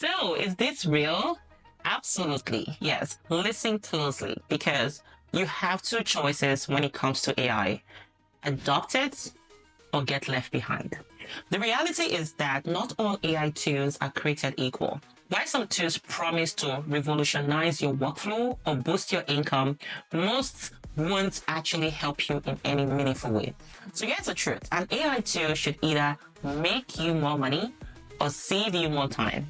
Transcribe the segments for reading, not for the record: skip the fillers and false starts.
So, is this real? Absolutely, yes. Listen closely because you have two choices when it comes to AI. Adopt it or get left behind. The reality is that not all AI tools are created equal. While some tools promise to revolutionize your workflow or boost your income, most won't actually help you in any meaningful way. So here's the truth. An AI tool should either make you more money or save you more time.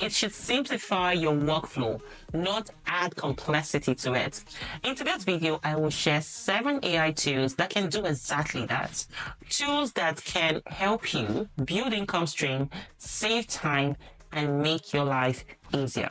It should simplify your workflow, not add complexity to it. In today's video, I will share 7 AI tools that can do exactly that. Tools that can help you build income stream, save time, and make your life easier.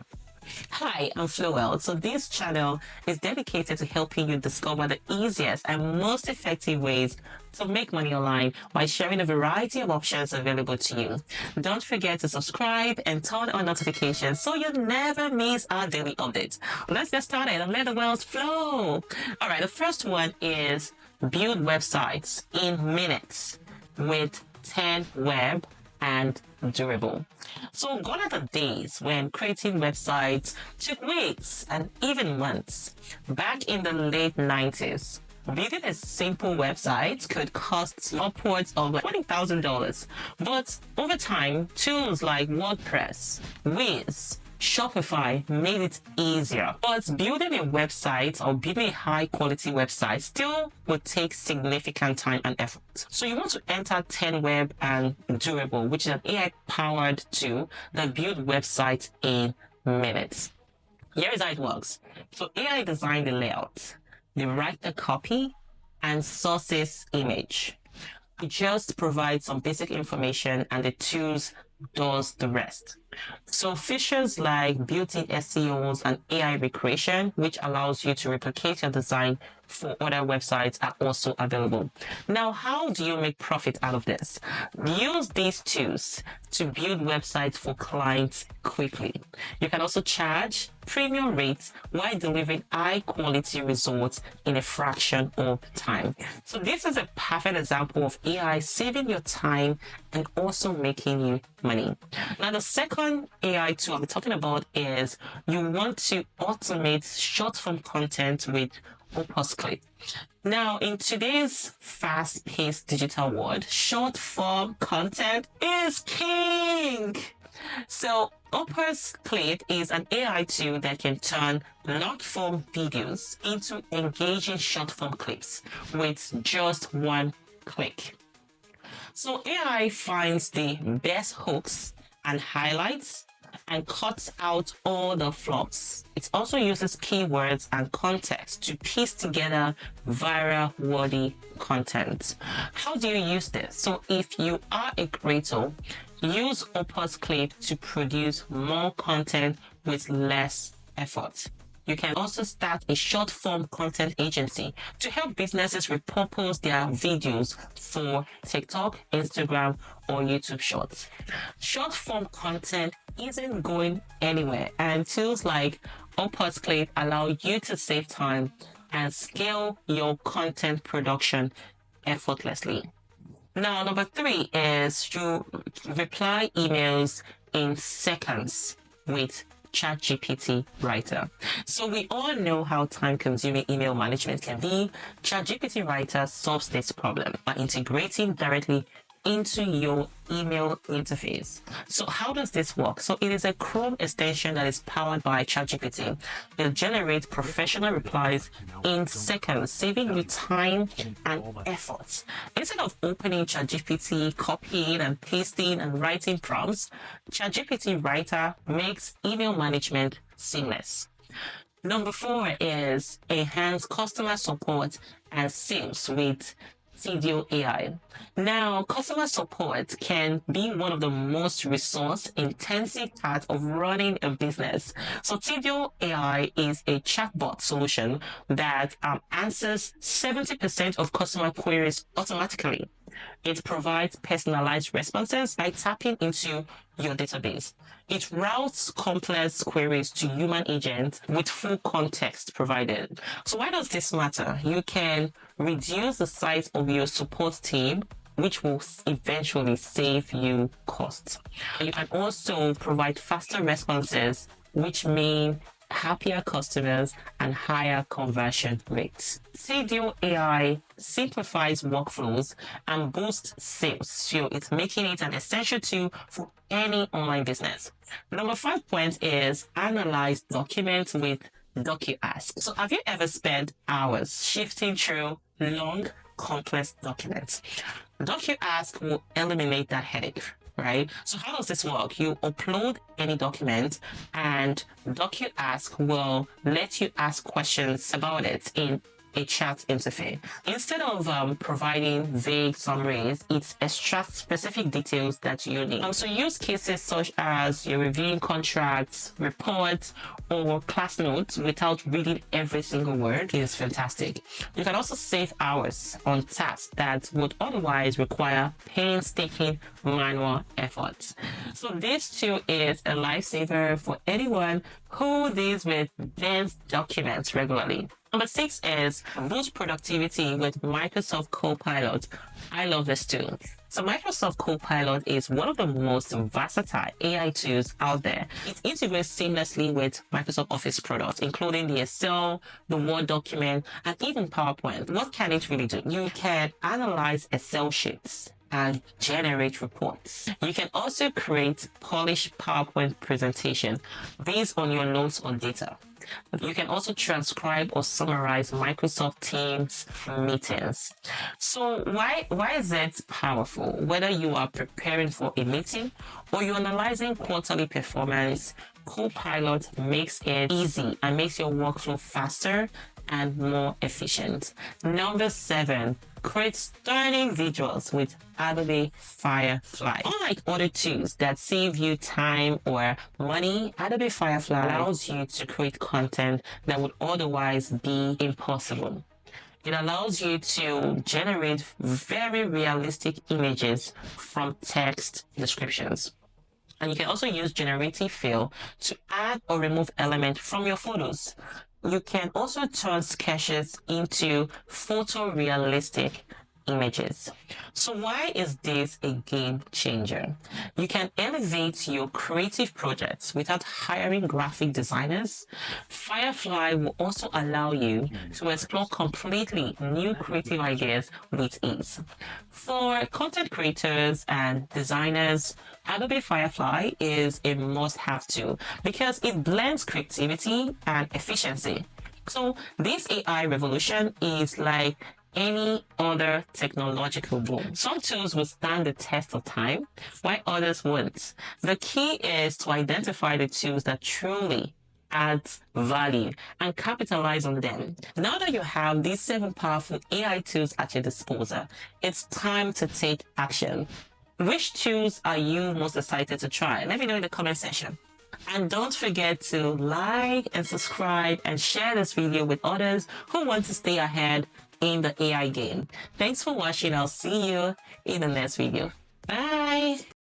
Hi, I'm Flowell. So this channel is dedicated to helping you discover the easiest and most effective ways to make money online by sharing a variety of options available to you. Don't forget to subscribe and turn on notifications so you never miss our daily updates. Let's get started and let the wheels flow. All right, the first one is build websites in minutes with 10 web and durable. So gone are the days when creating websites took weeks and even months. Back in the late 90s, building a simple website could cost upwards of $20,000. But over time, tools like WordPress, Wiz, Shopify made it easier. But building a website or building a high quality website still would take significant time and effort. So you want to enter 10 Web and Durable, which is an AI powered tool that builds websites in minutes. Here is how it works. So AI design the layout, they write the copy and sources image. It just provides some basic information and the tools does the rest. So features like built-in SEOs and AI recreation, which allows you to replicate your design for other websites, are also available. Now, how do you make profit out of this? Use these tools to build websites for clients quickly. You can also charge premium rates while delivering high quality results in a fraction of time. So this is a perfect example of AI saving your time and also making you money. Now, the second AI tool I'll be talking about is you want to automate short form content with upscaling. Now, in today's fast-paced digital world, short form content is king. So upscaling is an AI tool that can turn long-form videos into engaging short-form clips with just one click. So AI finds the best hooks and highlights and cuts out all the flops. It also uses keywords and context to piece together viral worthy content. How do you use this? So if you are a creator, use upscaling to produce more content with less effort. You can also start a short form content agency to help businesses repurpose their videos for TikTok, Instagram, or YouTube Shorts. Short form content isn't going anywhere, and tools like upscaling allow you to save time and scale your content production effortlessly. Now, number 3 is to reply emails in seconds with ChatGPT Writer. So we all know how time-consuming email management can be. ChatGPT Writer solves this problem by integrating directly into your email interface. So how does this work? So it is a Chrome extension that is powered by ChatGPT. It generates professional replies in seconds, saving you time and effort. Instead of opening ChatGPT, copying and pasting and writing prompts, ChatGPT Writer makes email management seamless. Number 4 is enhance customer support and sales with Fotor AI. Now, customer support can be one of the most resource-intensive parts of running a business. So Fotor AI is a chatbot solution that answers 70% of customer queries automatically. It provides personalized responses by tapping into your database. It routes complex queries to human agents with full context provided. So why does this matter? You can reduce the size of your support team which will eventually save you costs. You can also provide faster responses, which mean happier customers and higher conversion rates. Vidful AI simplifies workflows and boosts sales, so it's making it an essential tool for any online business. Number 5 point is analyze documents with DocuAsk. So have you ever spent hours shifting through long, complex documents? DocuAsk will eliminate that headache, right? So how does this work? You upload any document and DocuAsk will let you ask questions about it in a chat interface. Instead of providing vague summaries, it extracts specific details that you need. So use cases such as you're reviewing contracts, reports, or class notes without reading every single word is fantastic. You can also save hours on tasks that would otherwise require painstaking manual efforts. So this tool is a lifesaver for anyone who deals with dense documents regularly. Number 6 is boost productivity with Microsoft Copilot. I love this tool. So Microsoft Copilot is one of the most versatile AI tools out there. It integrates seamlessly with Microsoft Office products, including the Excel, the Word document, and even PowerPoint. What can it really do? You can analyze Excel sheets and generate reports. You can also create polished PowerPoint presentation based on your notes or data. You can also transcribe or summarize Microsoft Teams meetings. So why is it powerful? Whether you are preparing for a meeting or you're analyzing quarterly performance, Copilot makes it easy and makes your workflow faster and more efficient. Number 7, create stunning visuals with Adobe Firefly. Unlike other tools that save you time or money, Adobe Firefly allows you to create content that would otherwise be impossible. It allows you to generate very realistic images from text descriptions. And you can also use generative fill to add or remove elements from your photos. You can also turn sketches into photorealistic images. So why is this a game changer? You can elevate your creative projects without hiring graphic designers. Firefly will also allow you to explore completely new creative ideas with ease. For content creators and designers, Adobe Firefly is a must-have tool because it blends creativity and efficiency. So this AI revolution is like any other technological boom. Some tools will stand the test of time, while others won't. The key is to identify the tools that truly adds value and capitalize on them. Now that you have these 7 powerful AI tools at your disposal, it's time to take action. Which tools are you most excited to try? Let me know in the comment section. And don't forget to like and subscribe and share this video with others who want to stay ahead in the AI game. Thanks for watching. I'll see you in the next video. Bye.